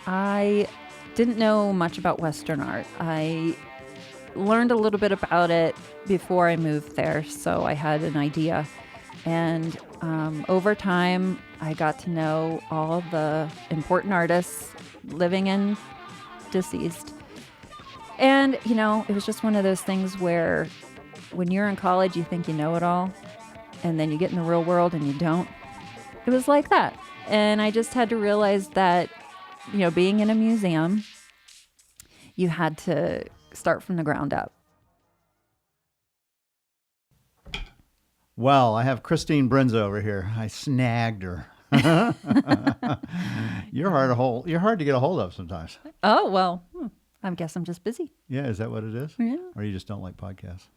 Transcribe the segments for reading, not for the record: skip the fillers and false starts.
I didn't know much about Western art. I learned a little bit about it before I moved there, so I had an idea. And over time, I got to know all the important artists, living and deceased. And, it was just one of those things where when you're in college, you think you know it all, and then you get in the real world and you don't. It was like that. And I just had to realize that, being in a museum, you had to start from the ground up. Well, I have Christine Brindza over here. I snagged her. You're hard to get a hold of sometimes. Oh, well, I guess I'm just busy. Yeah, is that what it is? Yeah. Or you just don't like podcasts?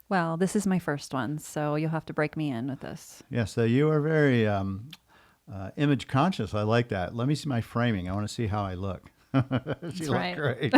Well, this is my first one, so you'll have to break me in with this. Yeah, so you are very image conscious. I like that. Let me see my framing. I want to see how I look. She looked great.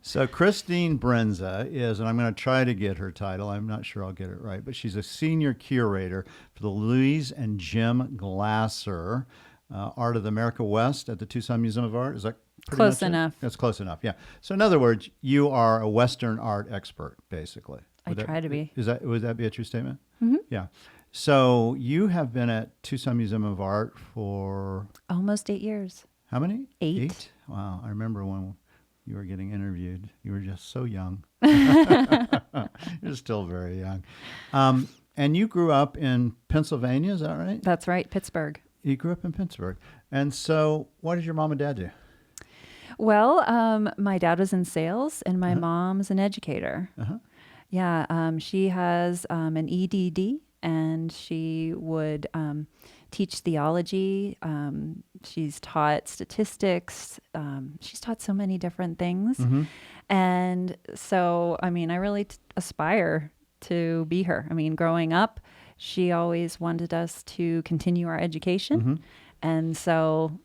So Christine Brindza is, and I'm going to try to get her title. I'm not sure I'll get it right, but she's a senior curator for the Louise and Jim Glasser Art of the America West at the Tucson Museum of Art. Is that close enough? That's close enough, yeah. So in other words, you are a Western art expert, basically. I try to be. Would that be a true statement? Mm-hmm. Yeah. So you have been at Tucson Museum of Art for almost 8 years. How many? 8. Wow. I remember when you were getting interviewed. You were just so young. You're still very young. And you grew up in Pennsylvania, is that right? That's right, Pittsburgh. You grew up in Pittsburgh. And so what did your mom and dad do? Well, my dad was in sales and my mom's an educator. Uh-huh. Yeah, she has an EDD and she would teach theology. She's taught statistics. She's taught so many different things. Mm-hmm. And so, I really aspire to be her. Growing up, she always wanted us to continue our education. Mm-hmm. And so,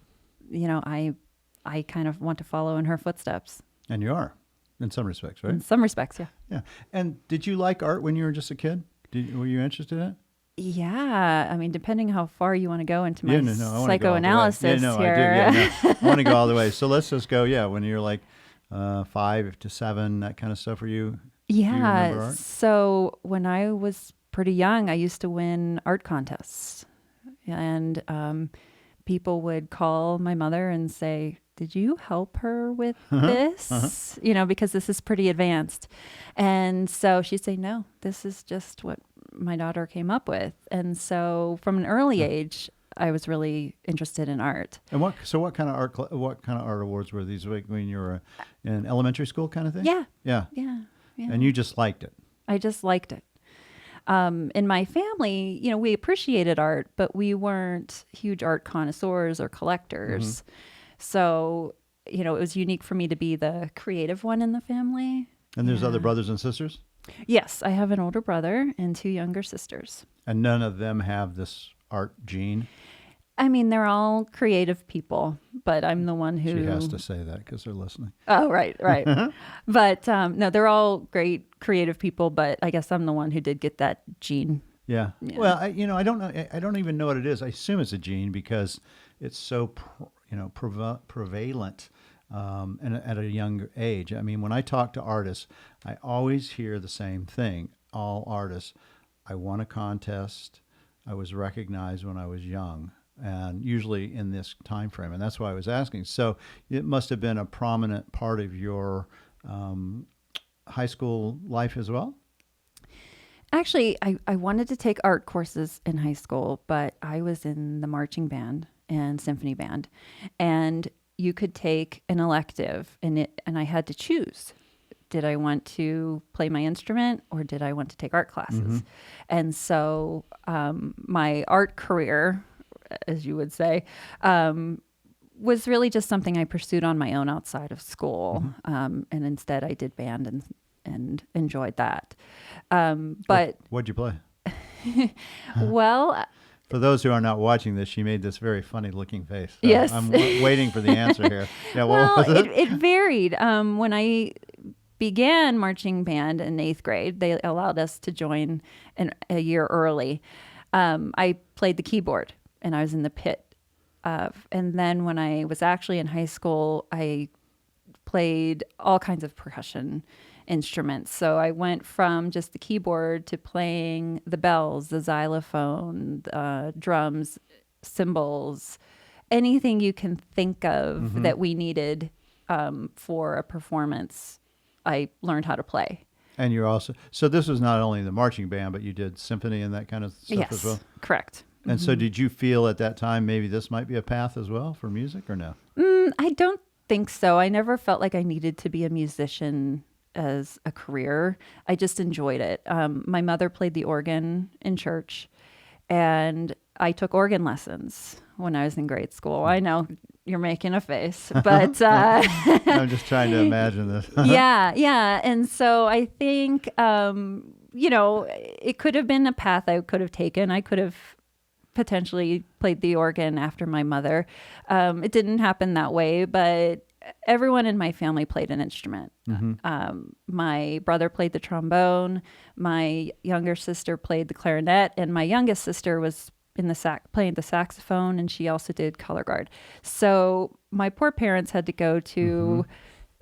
I kind of want to follow in her footsteps. And you are, in some respects, right? In some respects, yeah. Yeah. And did you like art when you were just a kid? Were you interested in it? Yeah, depending how far you want to go into my psychoanalysis here. I do. I want to go all the way. So let's just go. Yeah, when you're like 5 to 7, that kind of stuff for you. Yeah. You art? So when I was pretty young, I used to win art contests, and people would call my mother and say, "Did you help her with this?" Because this is pretty advanced. And so she'd say, "No, this is just what my daughter came up with." And so from an early age, I was really interested in art. And what kind of art awards were these when you were in elementary school kind of thing? Yeah. And you just liked it. I just liked it. In my family, we appreciated art, but we weren't huge art connoisseurs or collectors. Mm-hmm. So, it was unique for me to be the creative one in the family. And there's other brothers and sisters? Yes, I have an older brother and 2 younger sisters. And none of them have this art gene? They're all creative people, but I'm the one who... She has to say that because they're listening. Oh, right. But no, they're all great creative people, but I guess I'm the one who did get that gene. Yeah. Well, I don't know. I don't even know what it is. I assume it's a gene because it's so, prevalent and at a younger age. When I talk to artists, I always hear the same thing. All artists, I won a contest. I was recognized when I was young, and usually in this time frame. And that's why I was asking. So it must have been a prominent part of your high school life as well? Actually, I wanted to take art courses in high school, but I was in the marching band and symphony band. And you could take an elective, and I had to choose. Did I want to play my instrument or did I want to take art classes? Mm-hmm. And so my art career, as you would say, was really just something I pursued on my own outside of school. Mm-hmm. And instead I did band and enjoyed that. But what'd you play? Well... For those who are not watching this, she made this very funny looking face. So yes. I'm waiting for the answer here. Yeah, well, it varied. When I began marching band in 8th grade, they allowed us to join a year early. I played the keyboard and I was in the pit. And then when I was actually in high school, I played all kinds of percussion instruments. So I went from just the keyboard to playing the bells, the xylophone, drums, cymbals, anything you can think of that we needed for a performance. I learned how to play. And you're also, so this was not only the marching band, but you did symphony and that kind of stuff as well? Correct. And so did you feel at that time maybe this might be a path as well for music or no? I don't think so. I never felt like I needed to be a musician as a career. I just enjoyed it. My mother played the organ in church, and I took organ lessons when I was in grade school. I know you're making a face, but I'm just trying to imagine this. yeah. And so I think, it could have been a path I could have taken. I could have potentially played the organ after my mother. It didn't happen that way, but everyone in my family played an instrument. My brother played the trombone. My younger sister played the clarinet, and my youngest sister was in the playing the saxophone, and she also did color guard. So my poor parents had to go to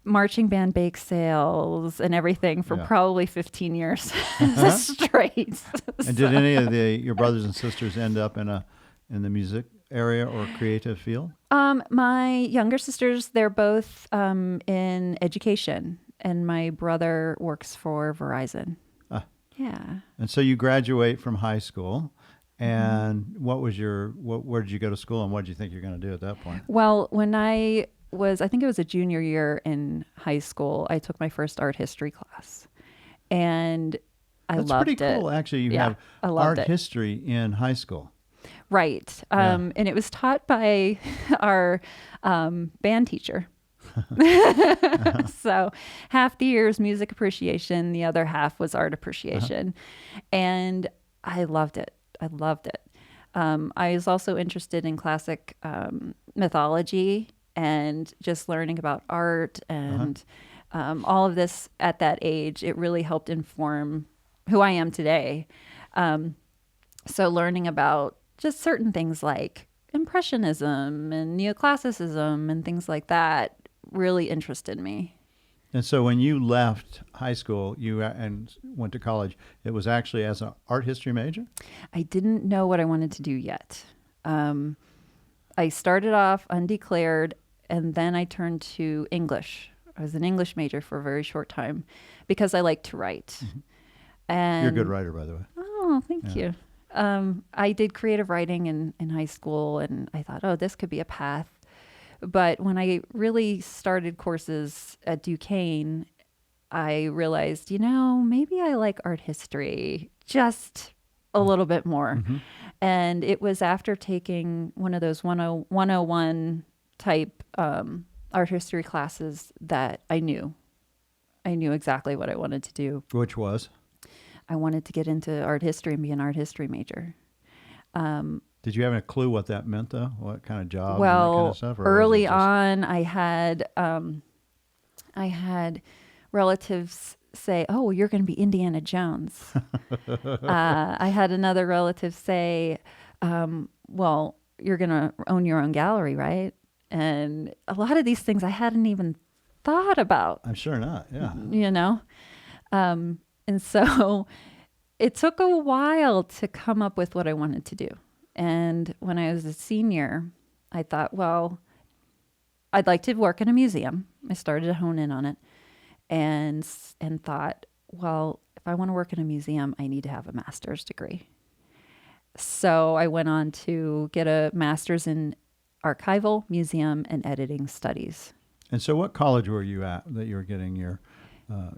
marching band bake sales and everything for probably 15 years straight. And did any of your brothers and sisters end up in the music area or creative field? My younger sisters, they're both in education, and my brother works for Verizon. Yeah. And so you graduate from high school, and where did you go to school, and what did you think you're going to do at that point? Well, when I think it was a junior year in high school, I took my first art history class, and I loved it. That's pretty cool, actually. You have art history in high school. Right. And it was taught by our band teacher. So half the year is music appreciation, the other half was art appreciation. And I loved it. I was also interested in classic mythology and just learning about art and all of this at that age. It really helped inform who I am today. So learning about just certain things like Impressionism and Neoclassicism and things like that really interested me. And so when you left high school and went to college, it was actually as an art history major? I didn't know what I wanted to do yet. I started off undeclared, and then I turned to English. I was an English major for a very short time because I like to write. And you're a good writer, by the way. Oh, thank you. I did creative writing in high school, and I thought, oh, this could be a path. But when I really started courses at Duquesne, I realized, maybe I like art history just a little bit more. And it was after taking one of those 101 type art history classes that I knew exactly what I wanted to do. Which was? I wanted to get into art history and be an art history major. Did you have a clue what that meant, though? What kind of job? Well, and that kind of stuff, early on, I had relatives say, "Oh, you're going to be Indiana Jones." I had another relative say, "Well, you're going to own your own gallery, right?" And a lot of these things I hadn't even thought about. I'm sure not. Yeah. And so it took a while to come up with what I wanted to do. And when I was a senior, I thought, well, I'd like to work in a museum. I started to hone in on it and thought, well, if I want to work in a museum, I need to have a master's degree. So I went on to get a master's in archival, museum, and editing studies. And so what college were you at that you were getting your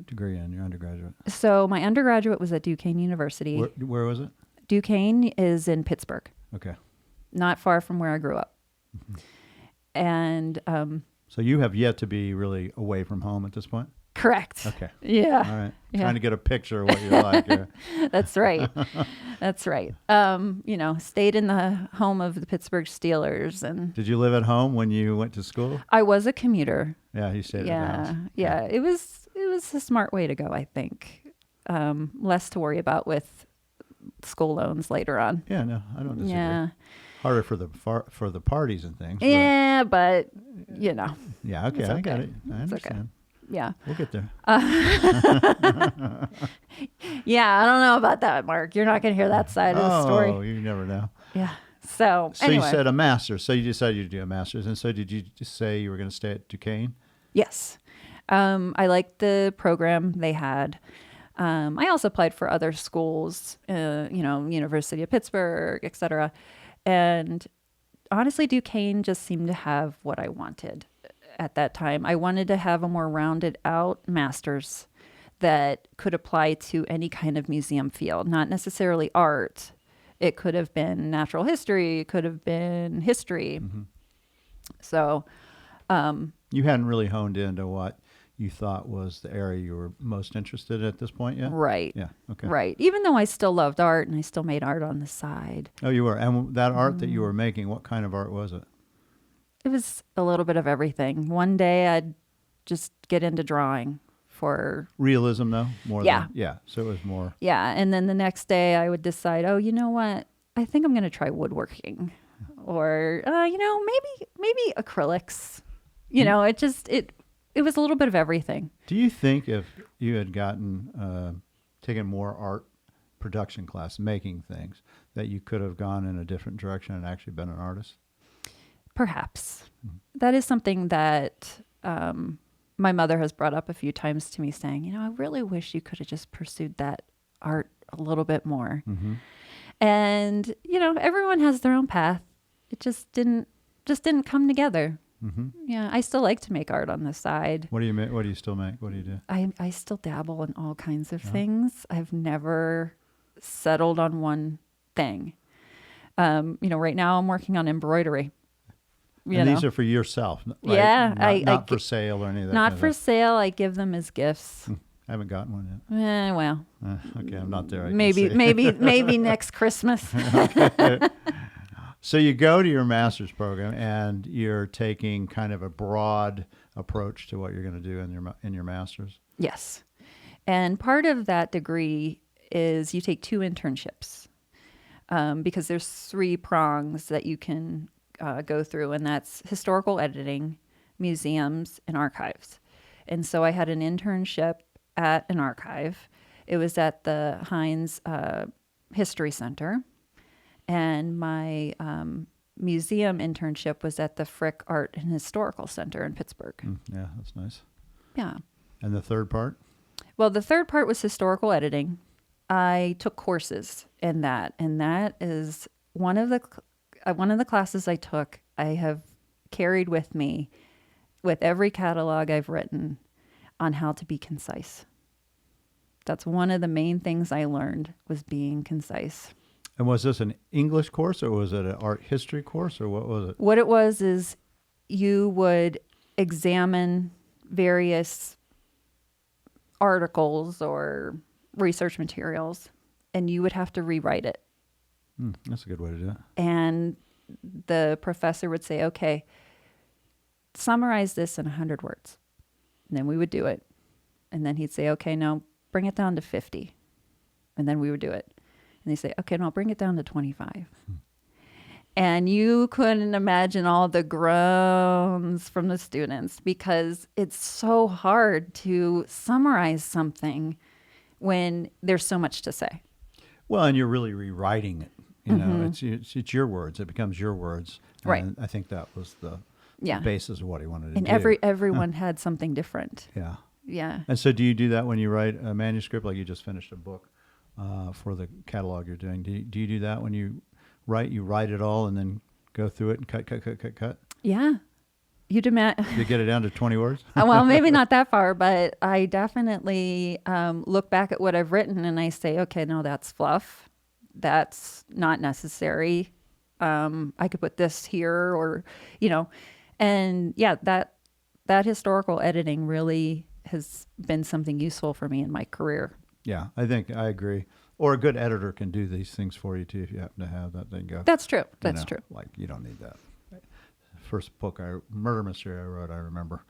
degree in, your undergraduate? So my undergraduate was at Duquesne University. Where was it? Duquesne is in Pittsburgh. Okay. Not far from where I grew up. And so you have yet to be really away from home at this point? Correct. Okay. Yeah. All right. Yeah. Trying to get a picture of what you're like here. That's right. That's right. Stayed in the home of the Pittsburgh Steelers. And did you live at home when you went to school? I was a commuter. Yeah, you stayed at the house. Yeah. It was a smart way to go, I think. Less to worry about with school loans later on. Yeah, no, I don't disagree. Yeah. Harder for the parties and things. Yeah, but Yeah, okay, I got it. I understand. Okay. Yeah. We'll get there. Yeah, I don't know about that, Mark. You're not going to hear that side of the story. Oh, you never know. Yeah. So anyway. You said a master's. So you decided to do a master's. And so did you just say you were going to stay at Duquesne? Yes. I liked the program they had. I also applied for other schools, University of Pittsburgh, et cetera. And honestly, Duquesne just seemed to have what I wanted at that time. I wanted to have a more rounded out master's that could apply to any kind of museum field, not necessarily art. It could have been natural history. It could have been history. Mm-hmm. So you hadn't really honed into what you thought was the area you were most interested in at this point yet? Right. Yeah. Okay. Right. Even though I still loved art and I still made art on the side. Oh, you were. And that art that you were making, what kind of art was it? It was a little bit of everything. One day I'd just get into drawing for... Realism, though? Yeah. Yeah. So it was more... Yeah. And then the next day I would decide, oh, you know what? I think I'm going to try woodworking. Or, maybe acrylics. It was a little bit of everything. Do you think if you had taken more art production class, making things, that you could have gone in a different direction and actually been an artist? Perhaps. That is something that my mother has brought up a few times to me, saying, I really wish you could have just pursued that art a little bit more. Mm-hmm. And, everyone has their own path. It just didn't come together. Mm-hmm. Yeah, I still like to make art on the side. What do you make? What do you still make? What do you do? I still dabble in all kinds of things. I've never settled on one thing. Right now I'm working on embroidery. These are for yourself, right? Yeah. Not for sale or any of that. Not for sale. I give them as gifts. I haven't gotten one yet. Well. Okay, I'm not there. Maybe next Christmas. Okay. So you go to your master's program and you're taking kind of a broad approach to what you're going to do in your master's. Yes. And part of that degree is you take 2 internships because there's 3 prongs that you can go through, and that's historical editing, museums, and archives. And so I had an internship at an archive. It was at the Hines History Center. And my museum internship was at the Frick Art and Historical Center in Pittsburgh. Yeah, that's nice. Yeah. And the third part? Well, the third part was historical editing. I took courses in that, and that is one of the classes I took. I have carried with me with every catalog I've written on how to be concise. That's one of the main things I learned, was being concise. And was this an English course or was it an art history course or what was it? What it was is you would examine various articles or research materials and you would have to rewrite it. That's a good way to do it. And the professor would say, okay, summarize this in 100 words. And then we would do it. And then he'd say, okay, now bring it down to 50. And then we would do it. And they say, okay, no, bring it down to 25. And you couldn't imagine all the groans from the students because it's so hard to summarize something when there's so much to say. Well, and you're really rewriting it. It's your words. It becomes your words. And right. I think that was the Yeah. basis of what he wanted to And do. everyone had something different. Yeah. Yeah. And so do you do that when you write a manuscript, like you just finished a book for the catalog you're doing? Do you do that when you write it all and then go through it and cut? Yeah. You demand. You get it down to 20 words? Well, maybe not that far, but I definitely look back at what I've written and I say, okay, no, that's fluff. That's not necessary. I could put this here or, and yeah, that historical editing really has been something useful for me in my career. Yeah, I agree. Or a good editor can do these things for you too if you happen to have that thing go. That's true. That's true. Like you don't need that. First book, murder mystery I wrote, I remember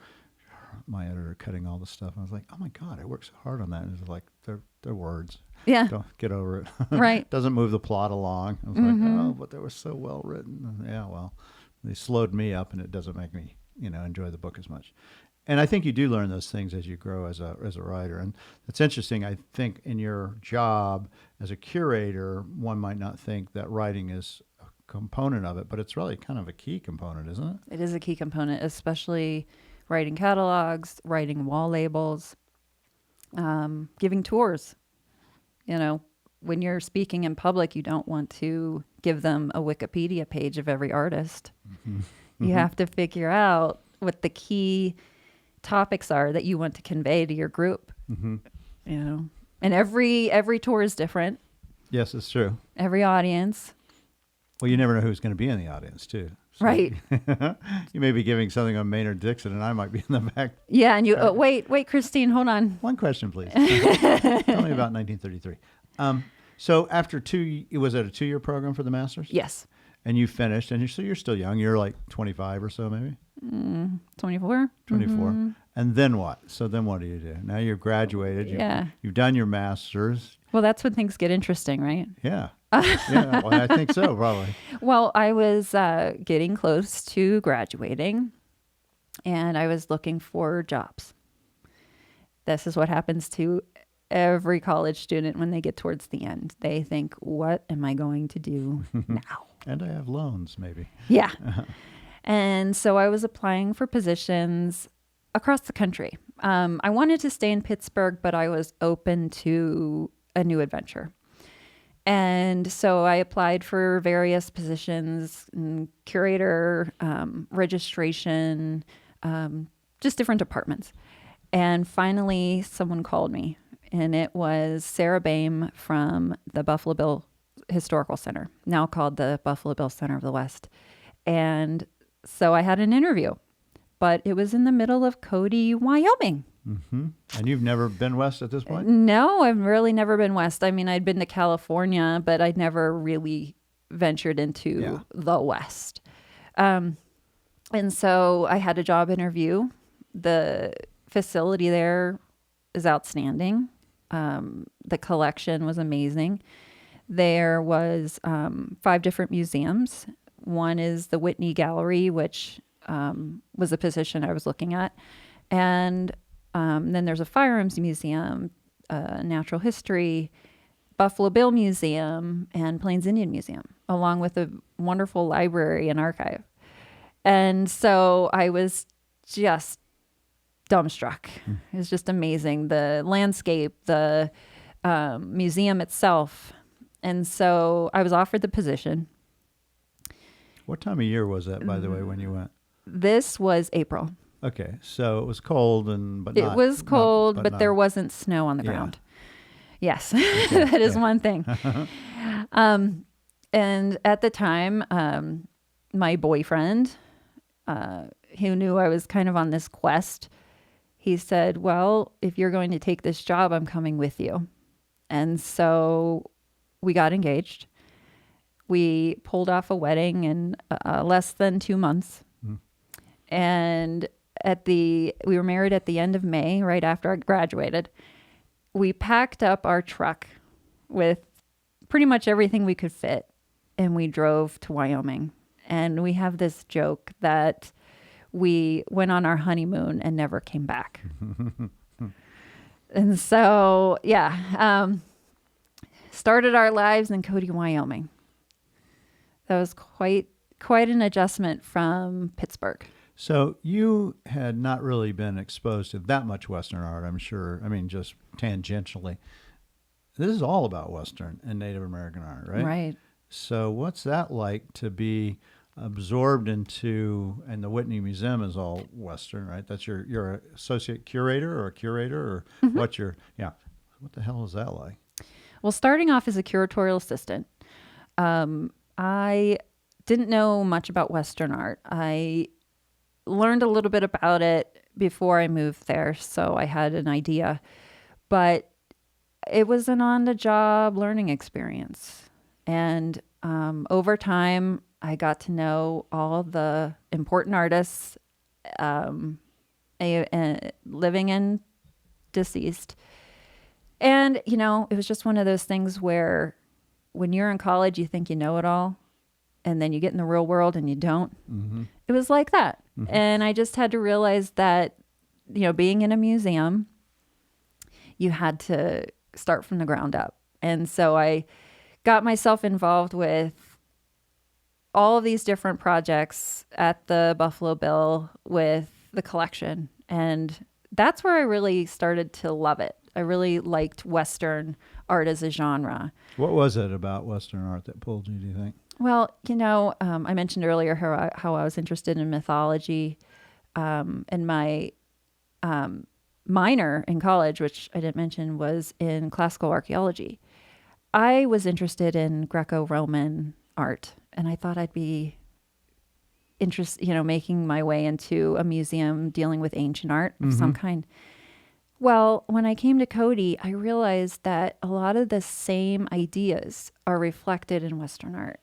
my editor cutting all the stuff. I was like, oh my God, I worked so hard on that. It was like they're words. Yeah. Don't get over it. Right. Doesn't move the plot along. I was like, oh, but they were so well written. Yeah, well, they slowed me up, and it doesn't make me, enjoy the book as much. And I think you do learn those things as you grow as a writer. And it's interesting. I think in your job as a curator, one might not think that writing is a component of it, but it's really kind of a key component, isn't it? It is a key component, especially writing catalogs, writing wall labels, giving tours. When you're speaking in public, you don't want to give them a Wikipedia page of every artist. You have to figure out what the key topics are that you want to convey to your group. And every tour is different. Yes, it's true. Every audience. Well, you never know who's going to be in the audience, too. So Right. You may be giving something on Maynard Dixon, and I might be in the back. Yeah, and you wait, Christine, hold on. One question, please. Tell me about 1933. So after was it a 2-year program for the masters? Yes. And you finished, and you're still young. You're like 25 or so, maybe. 24. 24. And then what? So then what do you do? Now you've graduated. You've done your masters. Well, that's when things get interesting, right? Yeah. Yeah. Well, I think so, probably. Well, I was getting close to graduating, and I was looking for jobs. This is what happens to every college student when they get towards the end. They think, what am I going to do now? And I have loans, maybe. Yeah. And so I was applying for positions across the country. I wanted to stay in Pittsburgh, but I was open to a new adventure. And so I applied for various positions, curator, registration, just different departments. And finally, someone called me, and it was Sarah Boehm from the Buffalo Bill Historical Center, now called the Buffalo Bill Center of the West. And so I had an interview, but it was in the middle of Cody, Wyoming. Mm-hmm. And you've never been west at this point? No, I've really never been west. I mean, I'd been to California, but I'd never really ventured into the West. And so I had a job interview. The facility there is outstanding. The collection was amazing. There was 5 different museums. One is the Whitney Gallery, which was a position I was looking at. And then there's a firearms museum, natural history, Buffalo Bill Museum, and Plains Indian Museum, along with a wonderful library and archive. And so I was just dumbstruck. It was just amazing. The landscape, the museum itself. And so I was offered the position. What time of year was that, by the way, when you went? This was April. Okay, so it was cold, but it was cold, but there wasn't snow on the ground. Yes, okay. That is one thing. And at the time, my boyfriend, who knew I was kind of on this quest, he said, well, if you're going to take this job, I'm coming with you. And so we got engaged. We pulled off a wedding in less than 2 months. And we were married at the end of May, right after I graduated. We packed up our truck with pretty much everything we could fit, and we drove to Wyoming. And we have this joke that we went on our honeymoon and never came back. And so, started our lives in Cody, Wyoming. That was quite an adjustment from Pittsburgh. So you had not really been exposed to that much Western art, I'm sure. I mean, just tangentially. This is all about Western and Native American art, right? Right. So what's that like to be absorbed into, and the Whitney Museum is all Western, right? That's your associate curator or a curator, or what the hell is that like? Well, starting off as a curatorial assistant, I didn't know much about Western art. I learned a little bit about it before I moved there, so I had an idea. But it was an on-the-job learning experience. And over time, I got to know all the important artists, living and deceased, And, it was just one of those things where when you're in college, you think you know it all. And then you get in the real world and you don't. Mm-hmm. It was like that. Mm-hmm. And I just had to realize that, being in a museum, you had to start from the ground up. And so I got myself involved with all of these different projects at the Buffalo Bill with the collection. And that's where I really started to love it. I really liked Western art as a genre. What was it about Western art that pulled you, do you think? Well, I mentioned earlier how I was interested in mythology, and my minor in college, which I didn't mention, was in classical archaeology. I was interested in Greco-Roman art, and I thought I'd be making my way into a museum dealing with ancient art of some kind. Well, when I came to Cody, I realized that a lot of the same ideas are reflected in Western art.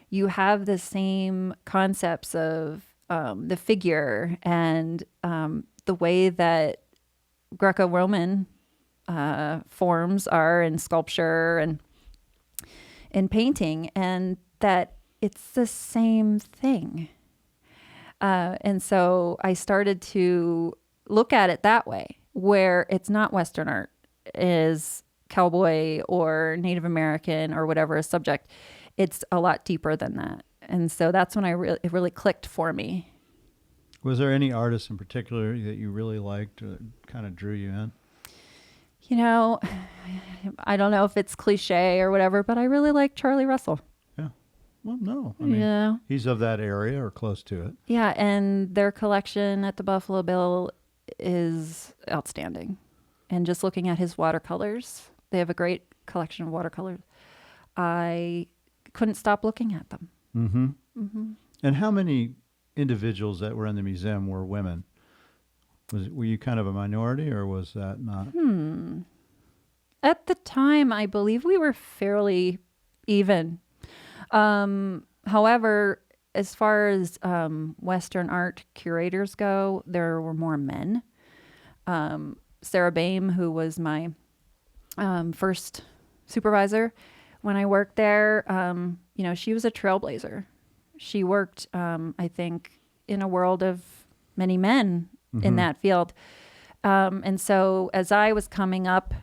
You have the same concepts of the figure and the way that Greco-Roman forms are in sculpture and in painting, and that it's the same thing. And so I started to look at it that way, where it's not Western art, is cowboy or Native American or whatever subject. It's a lot deeper than that. And so that's when it really clicked for me. Was there any artist in particular that you really liked or kind of drew you in? I don't know if it's cliche or whatever, but I really like Charlie Russell. Yeah. Well, no. I mean, he's of that area or close to it. Yeah, and their collection at the Buffalo Bill is outstanding. And just looking at his watercolors, they have a great collection of watercolors. I couldn't stop looking at them. Mm-hmm. Mm-hmm. And how many individuals that were in the museum were women? Were you kind of a minority, or was that not? At the time, I believe we were fairly even. However, as far as Western art curators go, there were more men. Sarah Boehm, who was my first supervisor when I worked there, she was a trailblazer. She worked, I think, in a world of many men in that field. And so as I was coming up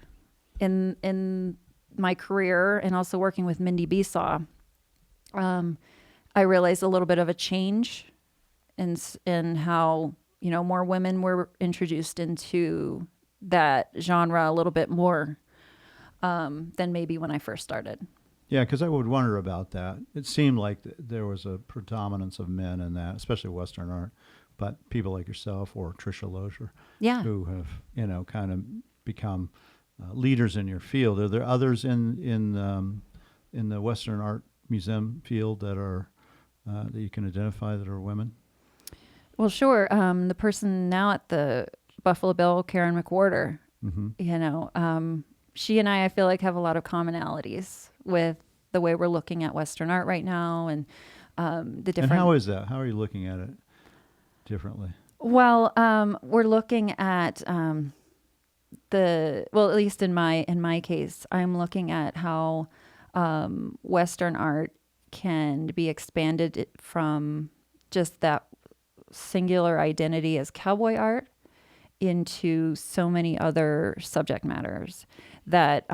in my career and also working with Mindy Besaw, I realized a little bit of a change in how, more women were introduced into that genre a little bit more than maybe when I first started. Yeah, because I would wonder about that. It seemed like there was a predominance of men in that, especially Western art. But people like yourself or Tricia Lozier, who have, kind of become leaders in your field. Are there others in the Western art museum field that are that you can identify that are women? Well, sure. The person now at the Buffalo Bill, Karen McWhorter, she and I feel like have a lot of commonalities with the way we're looking at Western art right now and the different. And how is that? How are you looking at it differently? Well, we're looking at at least in my case, I'm looking at how Western art can be expanded from just that singular identity as cowboy art into so many other subject matters that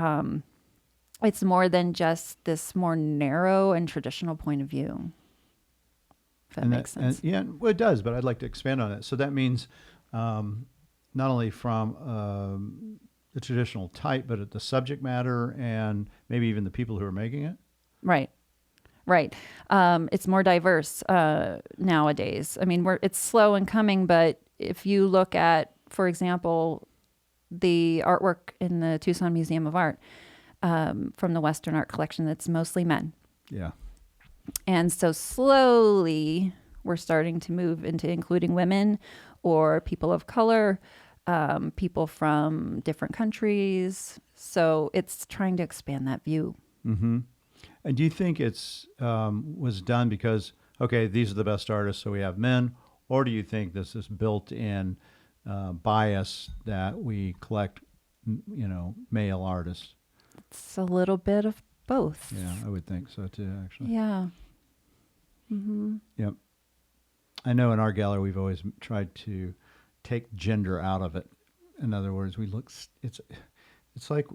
it's more than just this more narrow and traditional point of view. If that makes sense. Well, it does, but I'd like to expand on it. So that means not only from the traditional type, but at the subject matter and maybe even the people who are making it? Right. It's more diverse nowadays. I mean, it's slow in coming, but if you look at, for example, the artwork in the Tucson Museum of Art from the Western art collection, that's mostly men. Yeah. And so slowly we're starting to move into including women or people of color, people from different countries. So it's trying to expand that view. Mm-hmm. And do you think it's was done because, okay, these are the best artists, so we have men, or do you think this is built-in bias that we collect male artists. It's a little bit of both. Yeah, I would think so too, actually. Yeah. Mm-hmm. Yep. I know in our gallery we've always tried to take gender out of it. In other words, it's like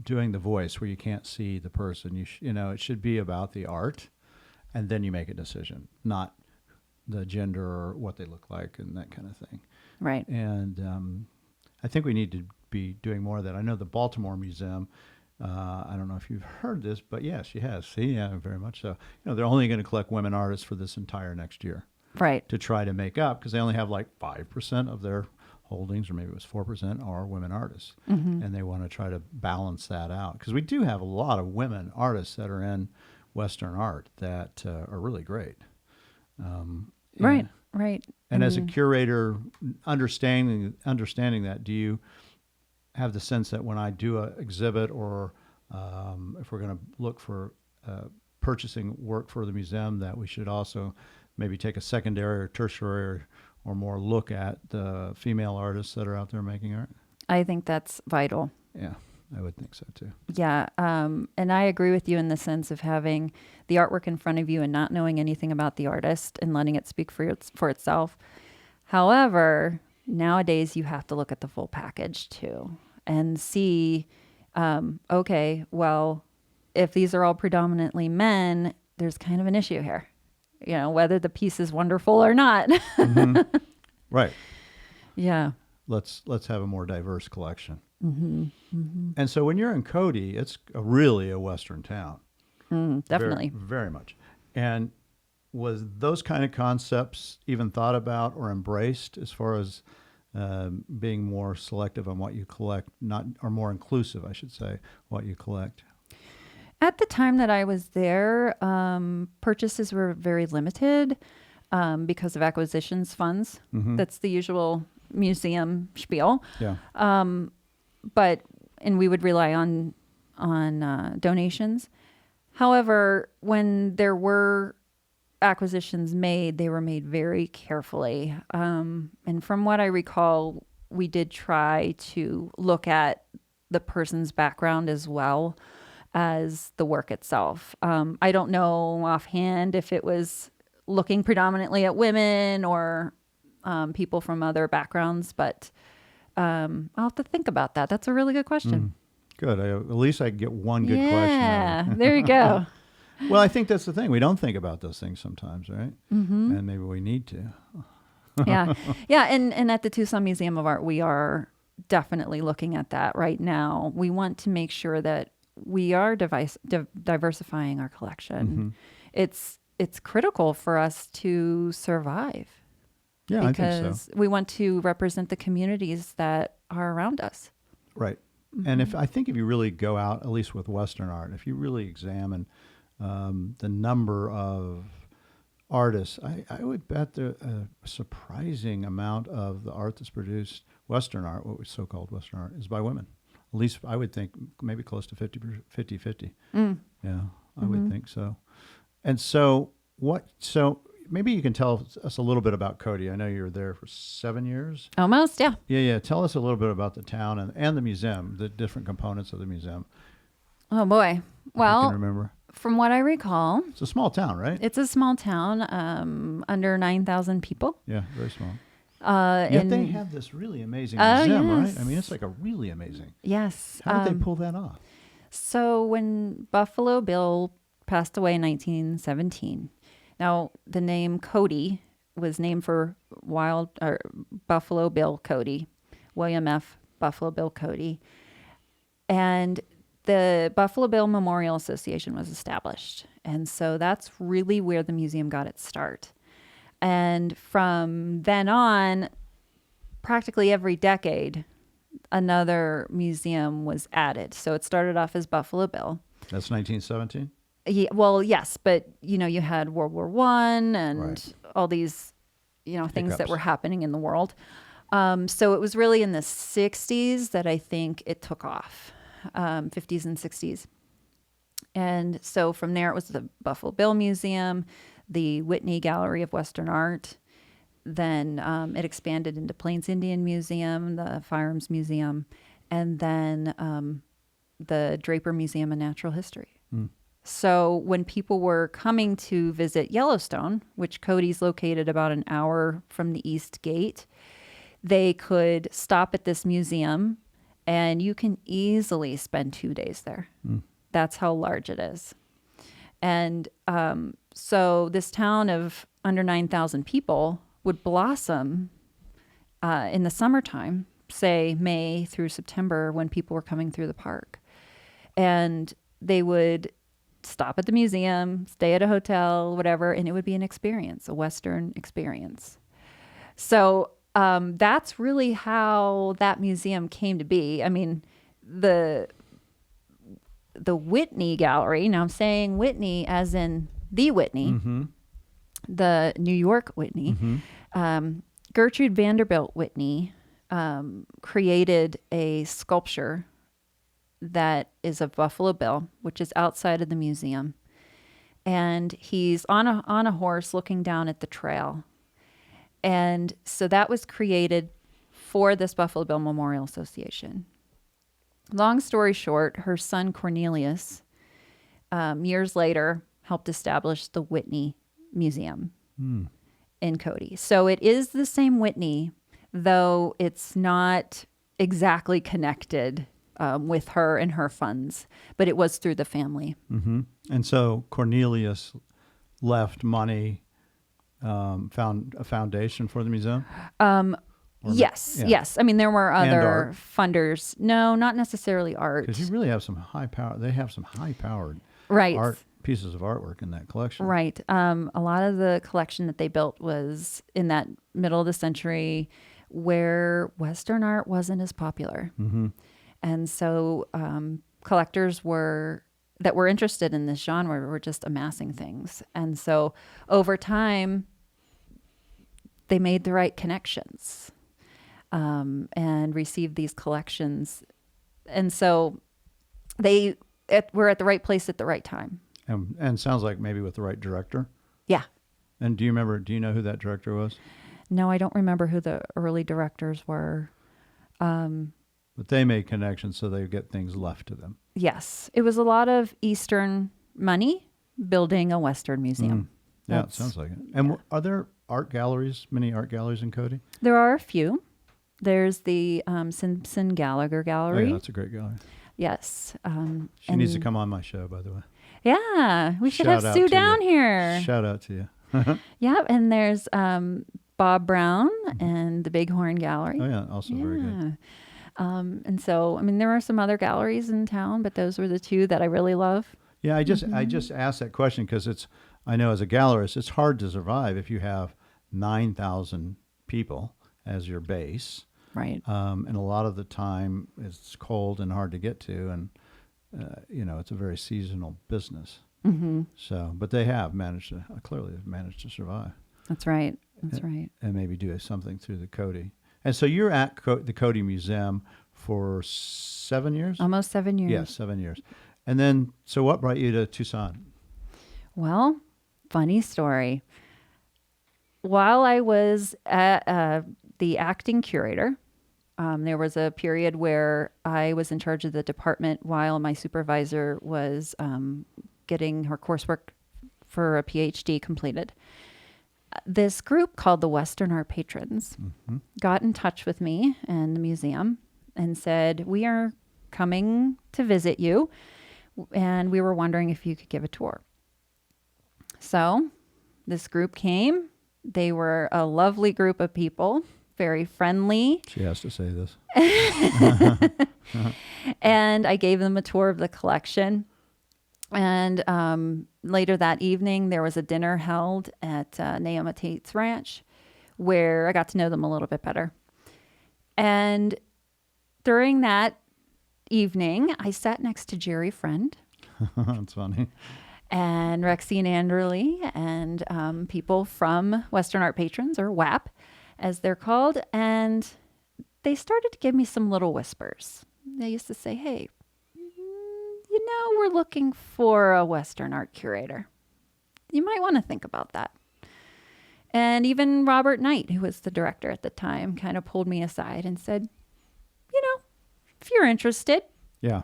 doing The Voice where you can't see the person. It should be about the art, and then you make a decision, not the gender or what they look like and that kind of thing. Right. And I think we need to be doing more of that. I know the Baltimore Museum, I don't know if you've heard this, but yes, she has. See, yeah, very much so. They're only going to collect women artists for this entire next year. Right. To try to make up, because they only have like 5% of their holdings, or maybe it was 4%, are women artists. Mm-hmm. And they want to try to balance that out. Because we do have a lot of women artists that are in Western art that are really great. Right, right. And as a curator, understanding that, do you have the sense that when I do an exhibit, or if we're going to look for purchasing work for the museum, that we should also maybe take a secondary or tertiary or more look at the female artists that are out there making art? I think that's vital. Yeah, I would think so too. Yeah, and I agree with you in the sense of having the artwork in front of you and not knowing anything about the artist and letting it speak for itself. However, nowadays you have to look at the full package too and see, okay, well, if these are all predominantly men, there's kind of an issue here. Whether the piece is wonderful or not. Mm-hmm. Right. Yeah. Let's have a more diverse collection. Mm-hmm. Mm-hmm. And so when you're in Cody, it's really a Western town. Definitely. Very, very much. And was those kind of concepts even thought about or embraced as far as being more selective on what you collect, or more inclusive, I should say, what you collect? At the time that I was there, purchases were very limited because of acquisitions funds. Mm-hmm. That's the usual museum spiel. Yeah. And we would rely on donations. However, when there were acquisitions made, they were made very carefully. And from what I recall, we did try to look at the person's background as well as the work itself. I don't know offhand if it was looking predominantly at women or people from other backgrounds, but I'll have to think about that. That's a really good question. Good. At least I can get one good question. Yeah, there you go. Well, I think that's the thing. We don't think about those things sometimes, right? Mm-hmm. And maybe we need to. Yeah. Yeah. And at the Tucson Museum of Art, we are definitely looking at that right now. We want to make sure that we are diversifying our collection. Mm-hmm. It's critical for us to survive. Yeah, because I think so. We want to represent the communities that are around us. Right. Mm-hmm. And if you really go out, at least with Western art, if you really examine the number of artists, I would bet a surprising amount of the art that's produced, Western art, what was so-called Western art, is by women. At least I would think maybe close to 50-50. Yeah, I would think so. And so maybe you can tell us a little bit about Cody. I know you were there for 7 years. Almost, yeah. Yeah. Tell us a little bit about the town and the museum, the different components of the museum. Oh, boy. Well, I can remember. From what I recall. It's a small town, right? It's a small town, under 9,000 people. Yeah, very small. Yet they have this really amazing museum, yes. right? I mean, it's like a really amazing. Yes. How did they pull that off? So when Buffalo Bill passed away in 1917, now the name Cody was named for Buffalo Bill Cody, William F. Buffalo Bill Cody, and the Buffalo Bill Memorial Association was established, and so that's really where the museum got its start. And from then on, practically every decade, another museum was added. So it started off as Buffalo Bill. That's 1917? Yeah, well, yes, but, you had World War I and all these, things Hiccups that were happening in the world. So it was really in the 60s that I think it took off, 50s and 60s. And so from there, it was the Buffalo Bill Museum, the Whitney Gallery of Western Art. Then it expanded into Plains Indian Museum, the Firearms Museum. and then the Draper Museum of Natural History. So when people were coming to visit Yellowstone, which Cody's located about an hour from the East Gate, they could stop at this museum, and you can easily spend 2 days there. That's how large it is. And so this town of under 9,000 people would blossom in the summertime, say May through September, when people were coming through the park. And they would stop at the museum, stay at a hotel, whatever, and it would be an experience, a Western experience. So that's really how that museum came to be. I mean, the Whitney Gallery, now I'm saying Whitney as in the Whitney, the New York Whitney, Gertrude Vanderbilt Whitney created a sculpture that is a Buffalo Bill, which is outside of the museum. And he's on a horse looking down at the trail. And so that was created for this Buffalo Bill Memorial Association. Long story short, her son Cornelius, years later, helped establish the Whitney Museum in Cody. So it is the same Whitney, though it's not exactly connected with her and her funds, but it was through the family. And so Cornelius left money, found a foundation for the museum? Yes. I mean, there were other funders. No, not necessarily art. Because you really have some high power. They have some high-powered art pieces of artwork in that collection. Right. A lot of the collection that they built was in that middle of the century where Western art wasn't as popular. And so collectors that were interested in this genre were just amassing things. And so over time, they made the right connections and received these collections. And so they were at the right place at the right time. And sounds like maybe with the right director. Yeah. And do you know who that director was? No, I don't remember who the early directors were. But they made connections so they get things left to them. Yes. It was a lot of Eastern money building a Western museum. Yeah, it sounds like it. And are there many art galleries in Cody? There are a few. There's the Simpson Gallagher Gallery. Oh, yeah, that's a great gallery. Yes. She needs to come on my show, by the way. Yeah, we should have Sue down here. Shout out to you. Yeah, and there's Bob Brown and the Bighorn Gallery. Oh, yeah, also very good. And so, I mean, there are some other galleries in town, but those were the two that I really love. Yeah, I just asked that question because I know as a gallerist, it's hard to survive if you have 9,000 people as your base. Right. And a lot of the time it's cold and hard to get to, and it's a very seasonal business. So, but they have clearly managed to survive. That's right. Right. And maybe do something through the Cody. And so you're at the Cody Museum for 7 years? Almost 7 years. Yes, 7 years. And then, so what brought you to Tucson? Well, funny story. While I was at the acting curator, there was a period where I was in charge of the department while my supervisor was getting her coursework for a PhD completed. This group called the Western Art Patrons got in touch with me and the museum and said, we are coming to visit you, and we were wondering if you could give a tour. So this group came. They were a lovely group of people, very friendly. She has to say this. And I gave them a tour of the collection. And later that evening, there was a dinner held at Naomi Tate's ranch where I got to know them a little bit better. And during that evening, I sat next to Jerry Friend. That's funny. And Rexine Anderley and people from Western Art Patrons, or WAP, as they're called. And they started to give me some little whispers. They used to say, hey, we're looking for a Western art curator. You might want to think about that. And even Robert Knight, who was the director at the time, kind of pulled me aside and said, if you're interested, Yeah.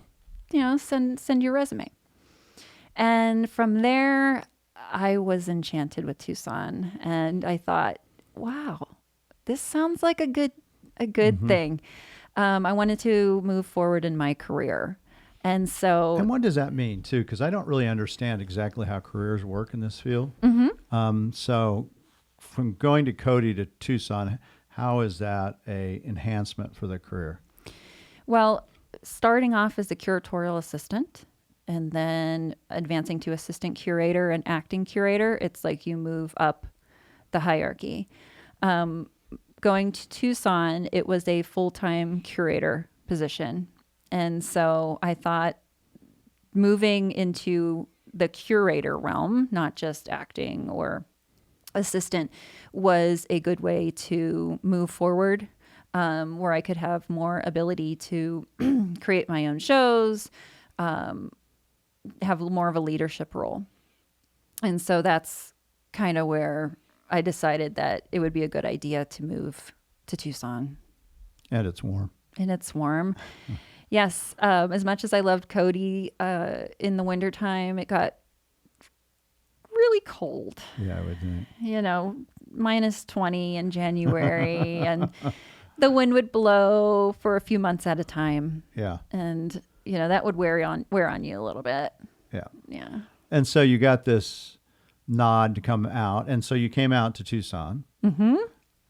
Send your resume. And from there, I was enchanted with Tucson, and I thought, wow, this sounds like a good thing. I wanted to move forward in my career. And so... And what does that mean, too? Because I don't really understand exactly how careers work in this field. So from going to Cody to Tucson, how is that a enhancement for the career? Well, starting off as a curatorial assistant and then advancing to assistant curator and acting curator, it's like you move up the hierarchy. Going to Tucson, it was a full-time curator position. And so I thought moving into the curator realm, not just acting or assistant, was a good way to move forward, where I could have more ability to create my own shows, have more of a leadership role. And so that's kind of where I decided that it would be a good idea to move to Tucson. And it's warm. Yes. As much as I loved Cody, in the wintertime, it got really cold. Yeah, I would think. -20 in January, and the wind would blow for a few months at a time. Yeah. And, that would wear on you a little bit. Yeah. Yeah. And so you got this nod to come out. And so you came out to Tucson. Mm-hmm.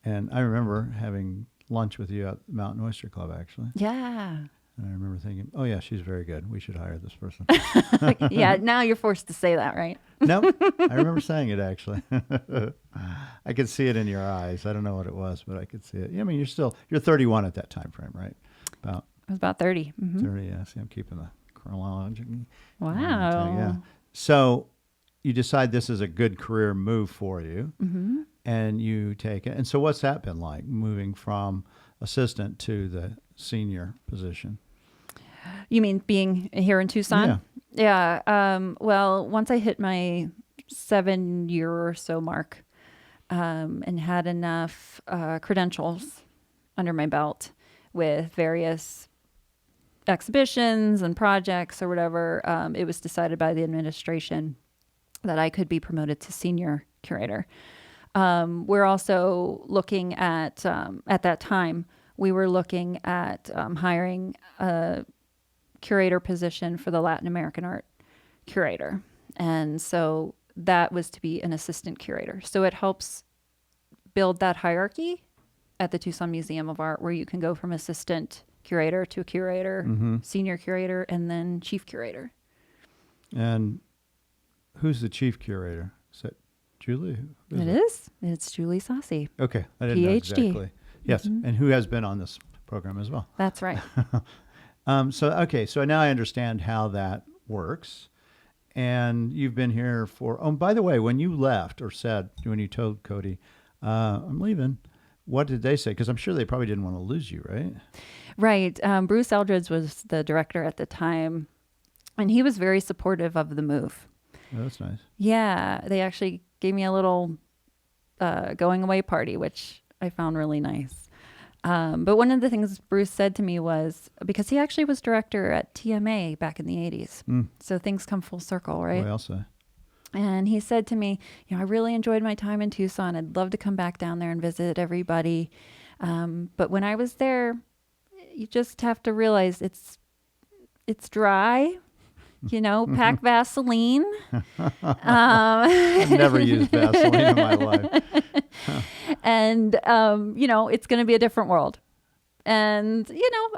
And I remember having lunch with you at Mountain Oyster Club, actually. Yeah. And I remember thinking, oh, yeah, she's very good. We should hire this person. Yeah, now you're forced to say that, right? No, I remember saying it, actually. I could see it in your eyes. I don't know what it was, but I could see it. I mean, you're 31 at that time frame, right? I was about 30. Mm-hmm. 30, yeah. See, I'm keeping the chronology. Wow. Yeah. So you decide this is a good career move for you, mm-hmm. and you take it. And so what's that been like, moving from assistant to the senior position? You mean being here in Tucson? Yeah. Well, once I hit my 7-year or so mark, and had enough credentials under my belt with various exhibitions and projects or whatever, it was decided by the administration that I could be promoted to senior curator. We're also looking at that time, we were looking at hiring a curator position for the Latin American art curator. And so that was to be an assistant curator. So it helps build that hierarchy at the Tucson Museum of Art, where you can go from assistant curator to a curator, mm-hmm. senior curator, and then chief curator. And who's the chief curator? Is that Julie? It is. It's Julie Saucy. Okay. I didn't know PhD. exactly. Yes. Mm-hmm. And who has been on this program as well. That's right. So now I understand how that works. And you've been here by the way, when you left or said, when you told Cody, I'm leaving, what did they say? Because I'm sure they probably didn't want to lose you, right? Right. Bruce Eldridge was the director at the time, and he was very supportive of the move. Oh, that's nice. Yeah. They actually gave me a little going away party, which I found really nice. But one of the things Bruce said to me was, because he actually was director at TMA back in the 80s. So things come full circle, right? What else say? And he said to me, I really enjoyed my time in Tucson. I'd love to come back down there and visit everybody. But when I was there, you just have to realize it's dry. Pack Vaseline. I've never used Vaseline in my life. And, it's going to be a different world. And,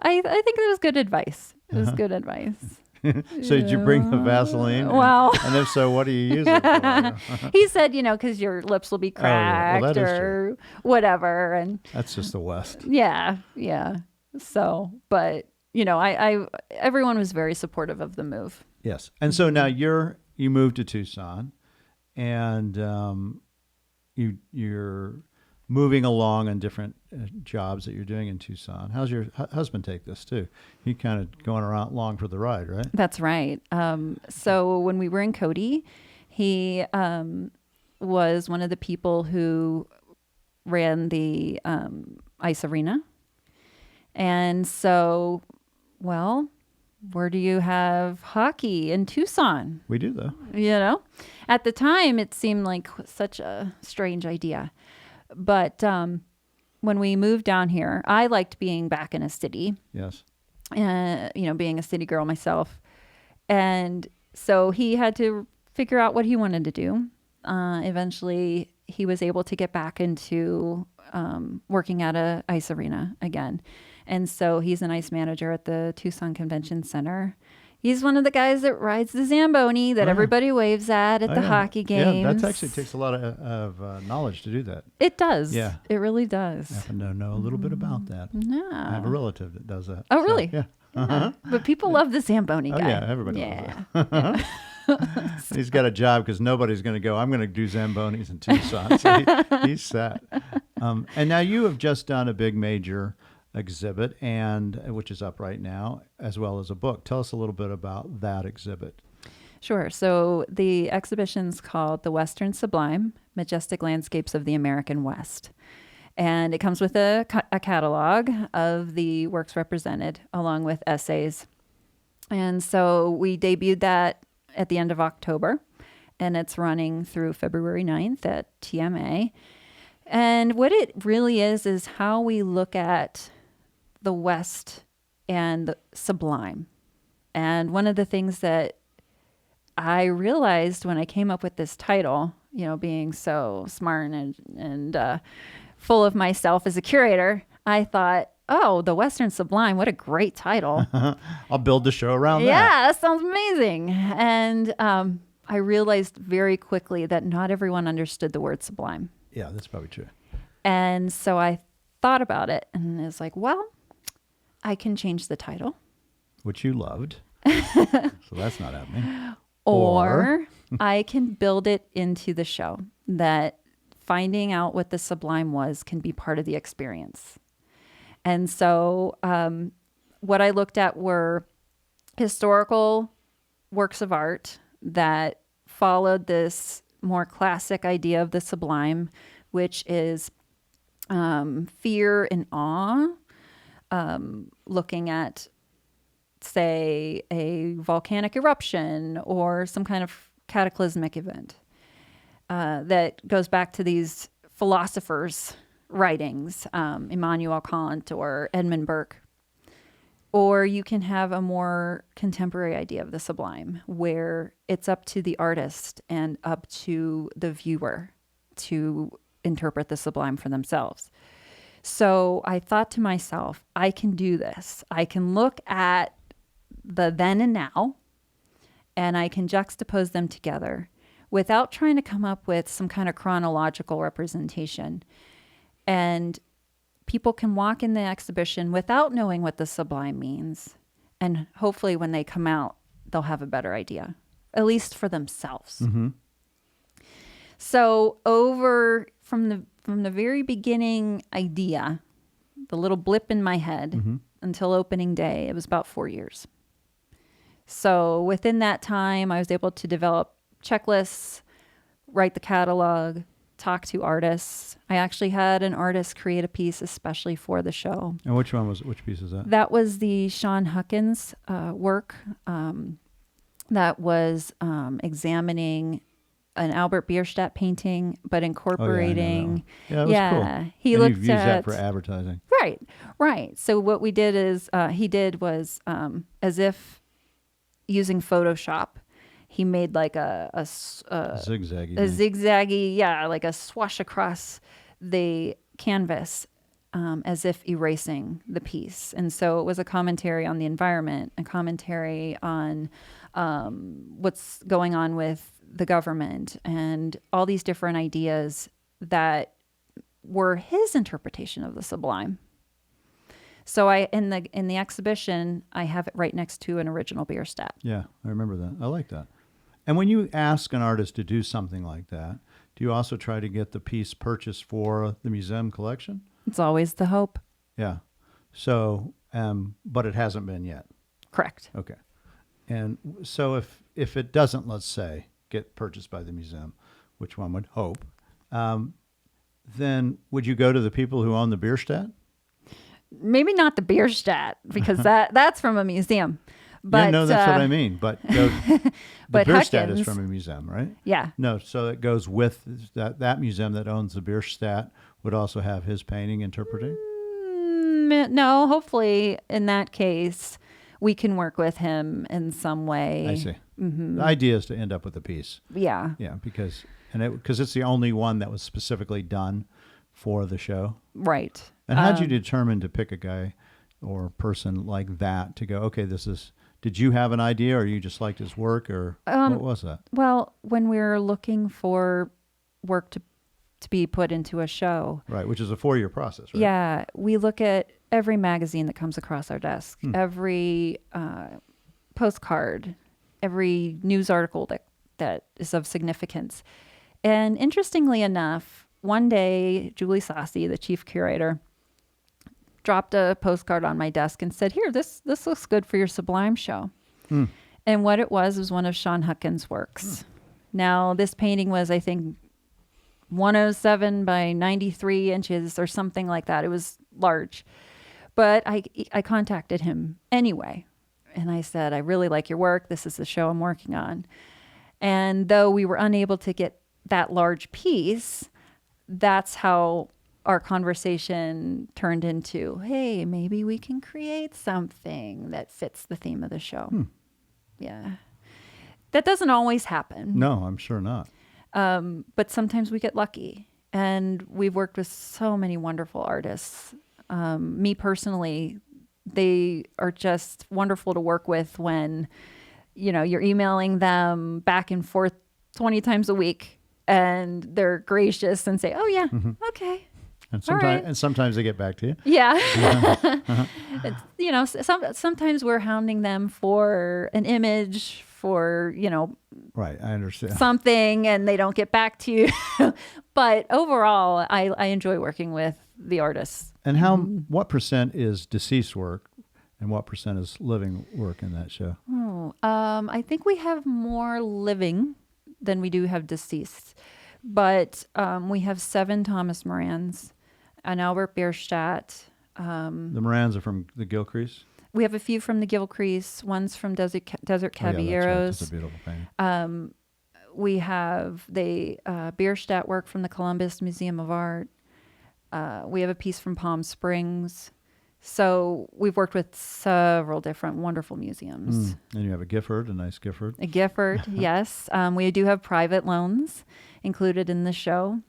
I think it was good advice. It was good advice. So did you bring the Vaseline? Well. And if so, what do you use it for? He said, because your lips will be cracked or whatever. And that's just the West. Yeah. Yeah. So, but, everyone was very supportive of the move. Yes. And so now you moved to Tucson, and you're moving along on different jobs that you're doing in Tucson. How's your husband take this too? He kind of going around along for the ride, right? That's right. So when we were in Cody, he was one of the people who ran the ice arena. And so well, where do you have hockey in Tucson? We do, though. At the time, it seemed like such a strange idea. But when we moved down here, I liked being back in a city. Yes. Being a city girl myself. And so he had to figure out what he wanted to do. Eventually, he was able to get back into working at a ice arena again. And so he's an ice manager at the Tucson Convention Center. He's one of the guys that rides the Zamboni that everybody waves at the hockey games. Yeah, that actually takes a lot of knowledge to do that. It does. Yeah. It really does. I happen to know a little bit about that. Yeah. I have a relative that does that. Oh, really? Yeah. Yeah. But people love the Zamboni guy. Oh, yeah, everybody loves that. He's got a job because nobody's going to go, I'm going to do Zambonis in Tucson. So he's set. And now you have just done a big major exhibit, which is up right now, as well as a book. Tell us a little bit about that exhibit. Sure. So the exhibition's called The Western Sublime, Majestic Landscapes of the American West. And it comes with a catalog of the works represented, along with essays. And so we debuted that at the end of October, and it's running through February 9th at TMA. And what it really is how we look at the West and the sublime. And one of the things that I realized when I came up with this title, being so smart and full of myself as a curator, I thought, oh, the Western Sublime, what a great title. I'll build the show around that. Yeah, that sounds amazing. And I realized very quickly that not everyone understood the word sublime. Yeah, that's probably true. And so I thought about it and it was like, well, I can change the title. Which you loved. So that's not happening. Or I can build it into the show that finding out what the sublime was can be part of the experience. And so what I looked at were historical works of art that followed this more classic idea of the sublime, which is fear and awe, looking at, say, a volcanic eruption or some kind of cataclysmic event that goes back to these philosophers' writings, Immanuel Kant or Edmund Burke. Or you can have a more contemporary idea of the sublime, where it's up to the artist and up to the viewer to interpret the sublime for themselves. So I thought to myself, I can do this. I can look at the then and now, and I can juxtapose them together without trying to come up with some kind of chronological representation. And people can walk in the exhibition without knowing what the sublime means. And hopefully when they come out, they'll have a better idea, at least for themselves. Mm-hmm. So from the very beginning idea, the little blip in my head until opening day, it was about 4 years. So within that time, I was able to develop checklists, write the catalog, talk to artists. I actually had an artist create a piece especially for the show. And which piece is that? That was the Sean Hawkins work that was examining an Albert Bierstadt painting, but incorporating. Oh, yeah, that was cool. He and looked you've used that for advertising. Right. So what we did is was as if using Photoshop, he made like a zigzaggy, like a swash across the canvas, as if erasing the piece. And so it was a commentary on the environment, a commentary on what's going on with the government, and all these different ideas that were his interpretation of the sublime. So in the exhibition, I have it right next to an original Bierstadt. Yeah, I remember that. I like that. And when you ask an artist to do something like that, do you also try to get the piece purchased for the museum collection? It's always the hope. Yeah. So, but it hasn't been yet. Correct. Okay. And so if it doesn't, let's say, get purchased by the museum, which one would hope, then would you go to the people who own the Bierstadt? maybe not the Bierstadt, because that's from a museum. But no, that's what I mean. But the Bierstadt is Hawkins, from a museum, right? Yeah. No, so it goes with that museum that owns the Bierstadt would also have his painting interpreting? No, hopefully in that case, we can work with him in some way. I see. Mm-hmm. The idea is to end up with a piece. Yeah. Yeah, because it's the only one that was specifically done for the show. Right. And how'd you determine to pick a guy or person like that to go, okay, did you have an idea or you just liked his work or what was that? Well, when we were looking for work to be put into a show. Right, which is a 4-year process, right? Yeah, we look at every magazine that comes across our desk, every postcard, every news article that is of significance. And interestingly enough, one day, Julie Saucy, the chief curator, dropped a postcard on my desk and said, here, this looks good for your Sublime show. And what it was one of Sean Hawkins' works. Now, this painting was, I think, 107 by 93 inches or something like that. It was large. But I contacted him anyway. And I said, I really like your work. This is the show I'm working on. And though we were unable to get that large piece, that's how our conversation turned into, hey, maybe we can create something that fits the theme of the show. Yeah. That doesn't always happen. No, I'm sure not. But sometimes we get lucky. And we've worked with so many wonderful artists. Me personally, they are just wonderful to work with when, you're emailing them back and forth 20 times a week and they're gracious and say, oh yeah, okay. And sometimes they get back to you. Yeah. Sometimes we're hounding them for an image, for, right, I understand. something, and they don't get back to you. But overall, I enjoy working with the artists. And what percent is deceased work and what percent is living work in that show? I think we have more living than we do have deceased. But we have 7 Thomas Morans, an Albert Bierstadt. The Morans are from the Gilcrease? We have a few from the Gilcrease. One's from Desert Caballeros. Yeah, that's right. That's a beautiful painting. We have the Bierstadt work from the Columbus Museum of Art. We have a piece from Palm Springs. So we've worked with several different wonderful museums. And you have a nice Gifford. A Gifford, yes. We do have private loans included in the show.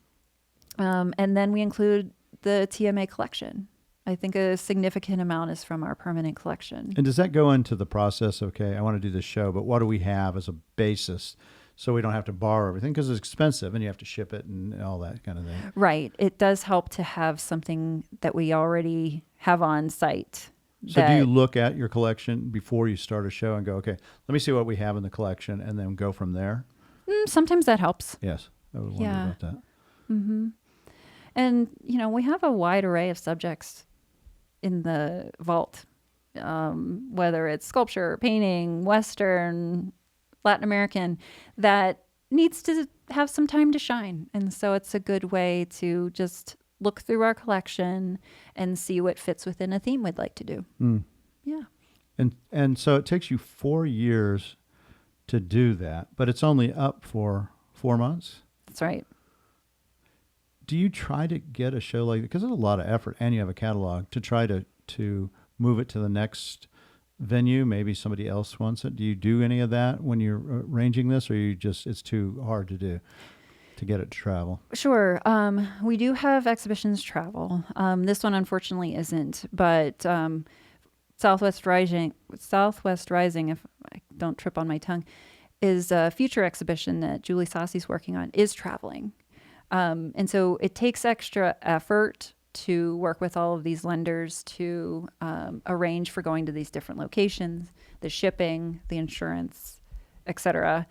And then we include the TMA collection. I think a significant amount is from our permanent collection. And does that go into the process, okay, I want to do this show, but what do we have as a basis so we don't have to borrow everything? Because it's expensive and you have to ship it and all that kind of thing. Right. It does help to have something that we already have on site. So do you look at your collection before you start a show and go, okay, let me see what we have in the collection and then go from there? Sometimes that helps. Yes. I would wonder about that. Mm-hmm. And, we have a wide array of subjects in the vault, whether it's sculpture, painting, Western, Latin American, that needs to have some time to shine. And so it's a good way to just look through our collection and see what fits within a theme we'd like to do. Yeah. And so it takes you 4 years to do that, but it's only up for 4 months? That's right. Do you try to get a show like that? Because it's a lot of effort and you have a catalog to try to move it to the next venue. Maybe somebody else wants it. Do you do any of that when you're arranging this, or it's too hard to do to get it to travel? Sure. We do have exhibitions travel. This one unfortunately isn't, but Southwest Rising, if I don't trip on my tongue, is a future exhibition that Julie Saucy's working on, is traveling. And so it takes extra effort to work with all of these lenders to arrange for going to these different locations, the shipping, the insurance, etc.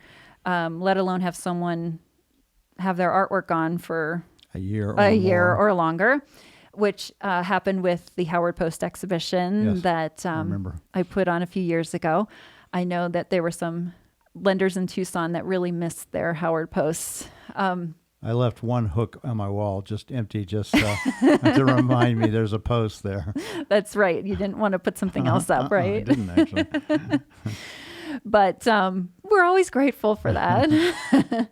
Let alone have someone have their artwork gone for a year or longer, which happened with the Howard Post exhibition that I put on a few years ago. I know that there were some lenders in Tucson that really missed their Howard Posts. I left one hook on my wall just empty, just to remind me there's a post there. That's right. You didn't want to put something else up, right? I didn't actually. But we're always grateful for that.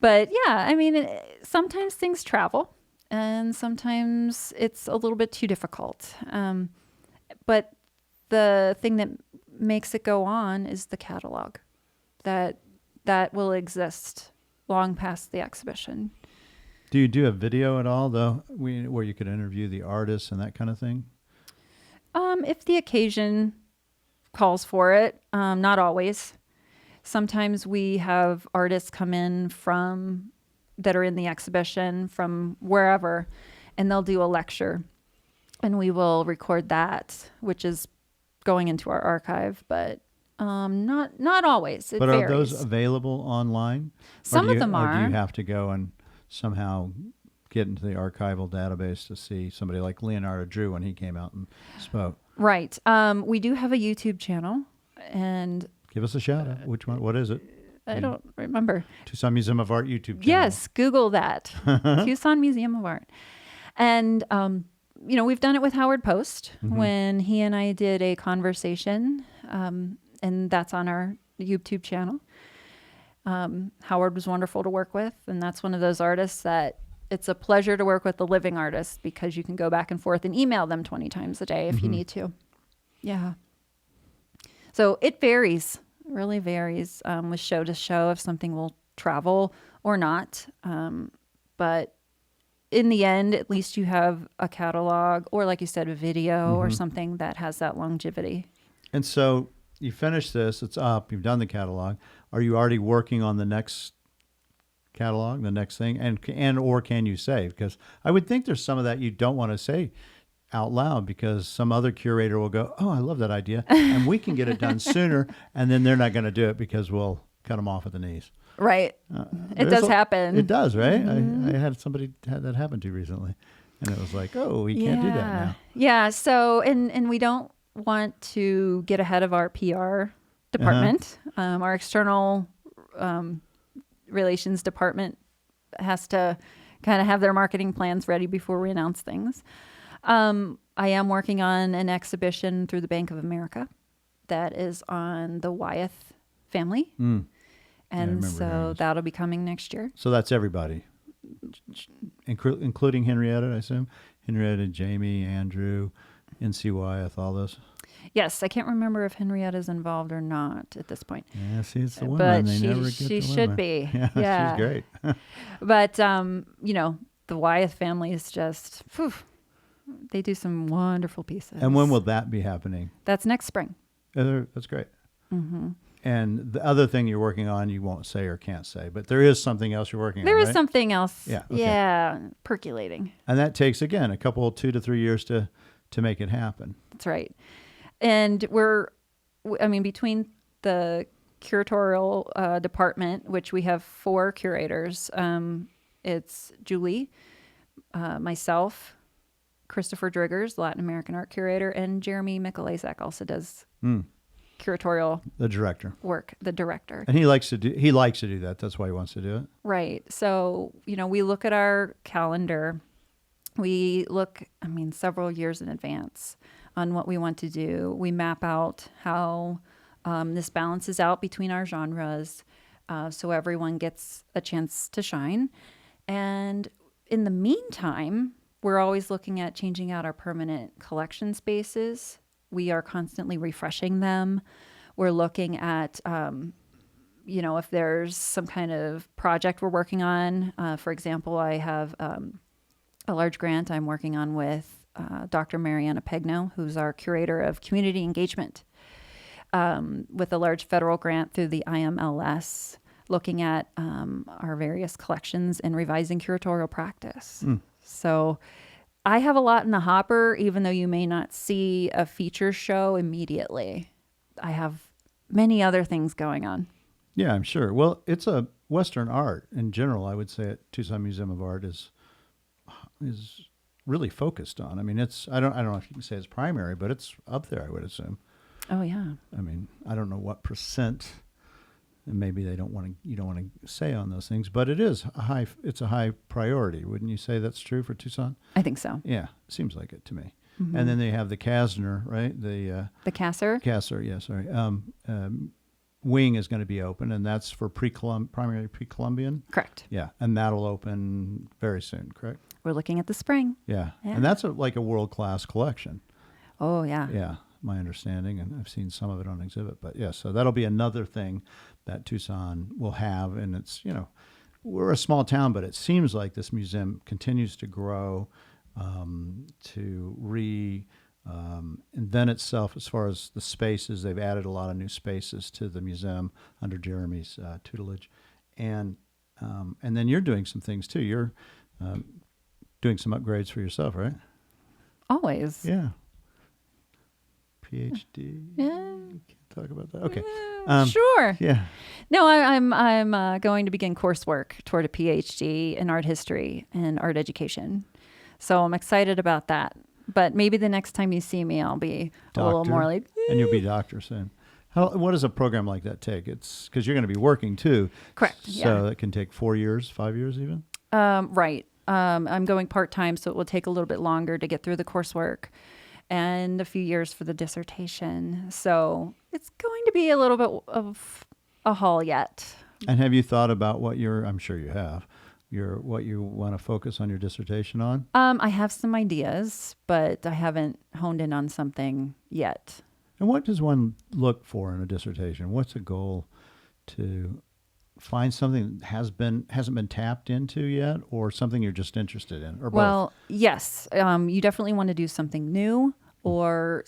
But yeah, I mean, sometimes things travel and sometimes it's a little bit too difficult. But the thing that makes it go on is the catalog that will exist long past the exhibition. Do you do a video at all, though, where you could interview the artists and that kind of thing? If the occasion calls for it, not always. Sometimes we have artists come in that are in the exhibition from wherever, and they'll do a lecture, and we will record that, which is going into our archive, but not always. It varies. Are those available online? Some of them are. Or do are. you have to go and somehow get into the archival database to see somebody like Leonardo drew when he came out and spoke? Right. We do have a YouTube channel, and give us a shout out. Which one? What is it? I don't remember. Tucson Museum of Art YouTube channel. Yes, Google that. Tucson Museum of Art. And, we've done it with Howard Post when he and I did a conversation, and that's on our YouTube channel. Howard was wonderful to work with, and that's one of those artists that it's a pleasure to work with the living artist because you can go back and forth and email them 20 times a day if you need to. Yeah. So it varies. Really varies with show to show if something will travel or not. But in the end, at least you have a catalog or, like you said, a video or something that has that longevity. And so you finish this, it's up, you've done the catalog. Are you already working on the next catalog, the next thing? Or can you say? Because I would think there's some of that you don't want to say out loud because some other curator will go, oh, I love that idea, and we can get it done sooner, and then they're not going to do it because we'll cut them off at the knees. Right. It does happen. It does, right? I had somebody had that happen to recently, and it was like, oh, we can't do that now. Yeah. So, and we don't want to get ahead of our PR department. Our external relations department has to kind of have their marketing plans ready before we announce things. I am working on an exhibition through the Bank of America that is on the Wyeth family. And so that'll be coming next year. So that's everybody, including Henrietta, I assume? Henrietta, Jamie, Andrew, N.C. Wyeth, all those? Yes, I can't remember if Henrietta's involved or not at this point. Yeah, see, it's the women. But they never get she the should women. be. Yeah, she's great. But, the Wyeth family is just, they do some wonderful pieces. And when will that be happening? That's next spring. That's great. And the other thing you're working on, you won't say or can't say, but there is something else you're working on, There is right? something else. Yeah. Okay. Yeah, percolating. And that takes, again, a couple, 2 to 3 years to make it happen. That's right. And between the curatorial department, which we have 4 curators, it's Julie, myself, Christopher Driggers, Latin American art curator, and Jeremy Mikulasiak also does curatorial work, the director. And he likes to do that. That's why he wants to do it. Right. So, we look at our calendar. We look, several years in advance on what we want to do. We map out how this balances out between our genres so everyone gets a chance to shine. And in the meantime, we're always looking at changing out our permanent collection spaces. We are constantly refreshing them. We're looking at, if there's some kind of project we're working on. For example, I have a large grant I'm working on with Dr. Mariana Pegno, who's our curator of community engagement, with a large federal grant through the IMLS, looking at our various collections and revising curatorial practice. So I have a lot in the hopper, even though you may not see a feature show immediately. I have many other things going on. Yeah, I'm sure. Well, it's a Western art in general. I would say at Tucson Museum of Art is really focused on. It's I don't know if you can say it's primary, but it's up there, I would assume. Oh yeah. I don't know what percent And maybe you don't want to say on those things, but it's a high priority. Wouldn't you say that's true for Tucson? I think so. Yeah, seems like it to me. Mm-hmm. And then they have the Kasner, right? The Kasser? Kasser, yeah, sorry. Wing is going to be open, and that's for primarily pre-Columbian? Correct. Yeah, and that'll open very soon, correct? We're looking at the spring. Yeah. And that's like a world-class collection. Oh, yeah. Yeah, my understanding, and I've seen some of it on exhibit. But, yeah, so that'll be another thing that Tucson will have, and it's, we're a small town, but it seems like this museum continues to grow, to invent itself as far as the spaces. They've added a lot of new spaces to the museum under Jeremy's tutelage, and then you're doing some things too. You're doing some upgrades for yourself, right? Always. Yeah. PhD. Yeah. Can't talk about that. Okay. Sure. Yeah. No, I'm going to begin coursework toward a PhD in art history and art education. So I'm excited about that. But maybe the next time you see me, I'll be a little more like... And you'll be doctor soon. What does a program like that take? It's because you're going to be working too. Correct. So it can take 4 years, 5 years even? Right. I'm going part-time, so it will take a little bit longer to get through the coursework and a few years for the dissertation. So it's going to be a little bit of a haul yet. And have you thought about I'm sure you have, what you want to focus on your dissertation on? I have some ideas, but I haven't honed in on something yet. And what does one look for in a dissertation? What's a goal to find something that hasn't been tapped into yet, or something you're just interested in, or both? Well, yes. You definitely want to do something new, or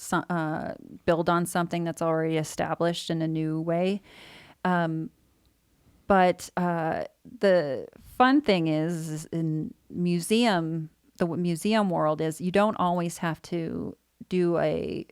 build on something that's already established in a new way. But the fun thing is in the museum world is you don't always have to do a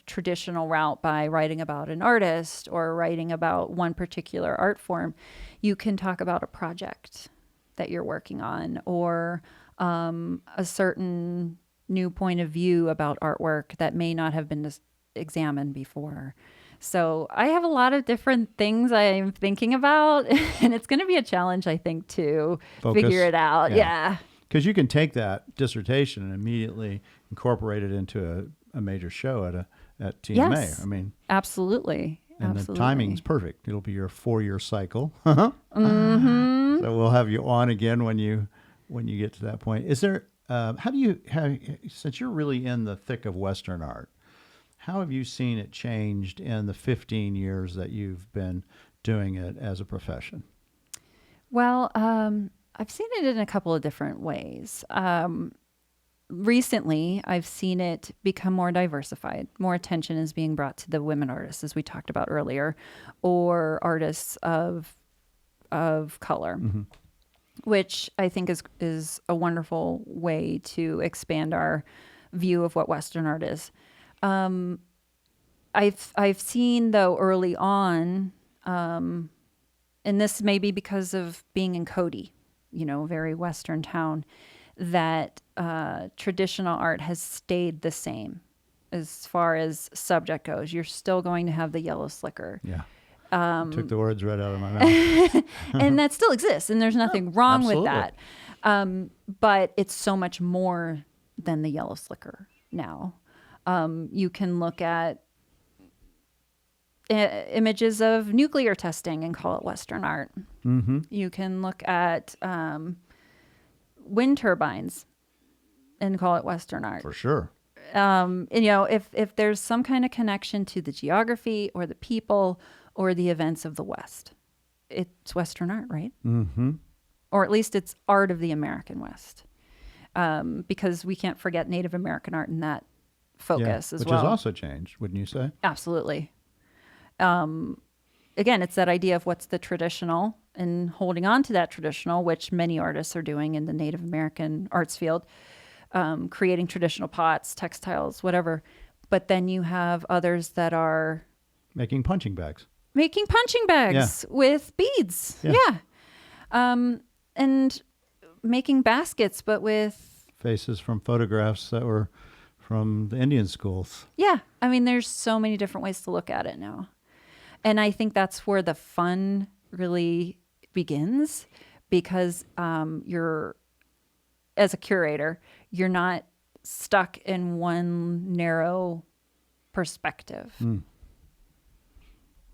traditional route by writing about an artist or writing about one particular art form. You can talk about a project that you're working on, or a certain new point of view about artwork that may not have been examined before. So I have a lot of different things I'm thinking about, and it's going to be a challenge, I think, to figure it out. Yeah. Because you can take that dissertation and immediately incorporate it into a major show at TMA. Yes, I mean, absolutely. And the timing's perfect. It'll be your 4-year cycle. Mm-hmm. So we'll have you on again when you get to that point. Is there since you're really in the thick of Western art, how have you seen it changed in the 15 years that you've been doing it as a profession? Well, I've seen it in a couple of different ways. Recently, I've seen it become more diversified. More attention is being brought to the women artists, as we talked about earlier, or artists of color, mm-hmm. which I think is a wonderful way to expand our view of what Western art is. I've seen, though, early on, and this may be because of being in Cody, a very Western town, that traditional art has stayed the same as far as subject goes. You're still going to have the yellow slicker. Yeah. Took the words right out of my mouth. And that still exists, and there's nothing wrong absolutely. with that. But it's so much more than the yellow slicker now. You can look at images of nuclear testing and call it Western art. Mm-hmm. You can look at wind turbines and call it Western art. For sure. If there's some kind of connection to the geography or the people or the events of the West, it's Western art, right? Mm-hmm. Or at least it's art of the American West. Because we can't forget Native American art in that focus as well. Which has also changed, wouldn't you say? Absolutely. Again, it's that idea of what's the traditional and holding on to that traditional, which many artists are doing in the Native American arts field, creating traditional pots, textiles, whatever. But then you have others that are making punching bags with beads. Yeah. And making baskets, but with faces from photographs that were from the Indian schools. Yeah. I mean, there's so many different ways to look at it now. And I think that's where the fun really begins, because you're, as a curator, you're not stuck in one narrow perspective.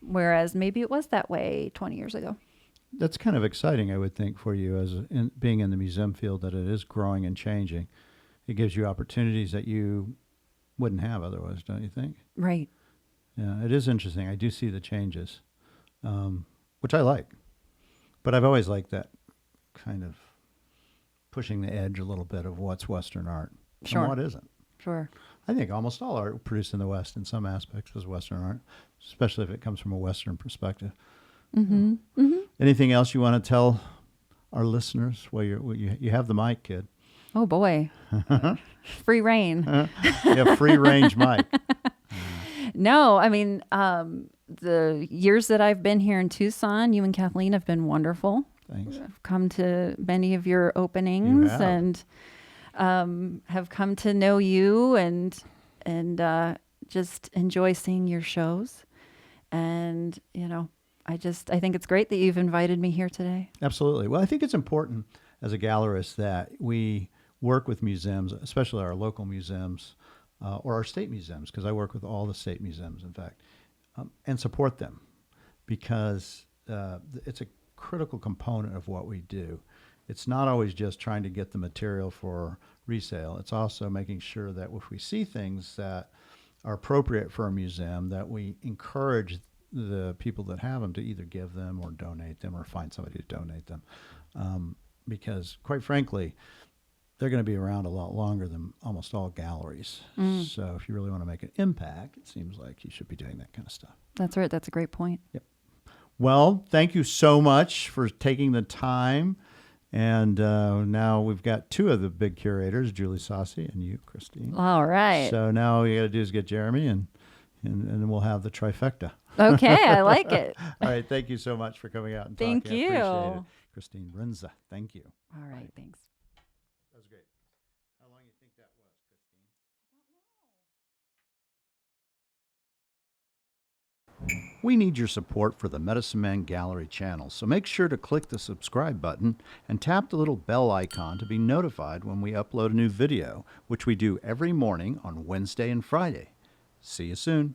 Whereas maybe it was that way 20 years ago. That's kind of exciting, I would think, for you as being in the museum field, that it is growing and changing. It gives you opportunities that you wouldn't have otherwise, don't you think? Right. Yeah, it is interesting. I do see the changes, which I like. But I've always liked that kind of pushing the edge a little bit of what's Western art Sure. and what isn't. Sure. I think almost all art produced in the West in some aspects is Western art, especially if it comes from a Western perspective. Anything else you want to tell our listeners? Well, you have the mic, kid. Oh, boy. Free reign. You have free range mic. No, I mean, the years that I've been here in Tucson, you and Kathleen have been wonderful. Thanks. I've come to many of your openings have. and have come to know you and just enjoy seeing your shows. And, I think it's great that you've invited me here today. Absolutely. Well, I think it's important as a gallerist that we work with museums, especially our local museums or our state museums, because I work with all the state museums, in fact, and support them, because it's a critical component of what we do. It's not always just trying to get the material for resale. It's also making sure that if we see things that are appropriate for a museum, that we encourage the people that have them to either give them or donate them or find somebody to donate them. Because quite frankly, they're going to be around a lot longer than almost all galleries. So if you really want to make an impact, it seems like you should be doing that kind of stuff. That's right. That's a great point. Yep. Well, thank you so much for taking the time. And now we've got two of the big curators, Julie Saucy and you, Christine. All right. So now all you got to do is get Jeremy, and then we'll have the trifecta. Okay, I like it. All right, thank you so much for coming out and Thank talking. you. I appreciate it. Christine Brindza, thank you. All right, thanks. That was great. How long do you think that was, Christine? We need your support for the Medicine Man Gallery channel, so make sure to click the subscribe button and tap the little bell icon to be notified when we upload a new video, which we do every morning on Wednesday and Friday. See you soon.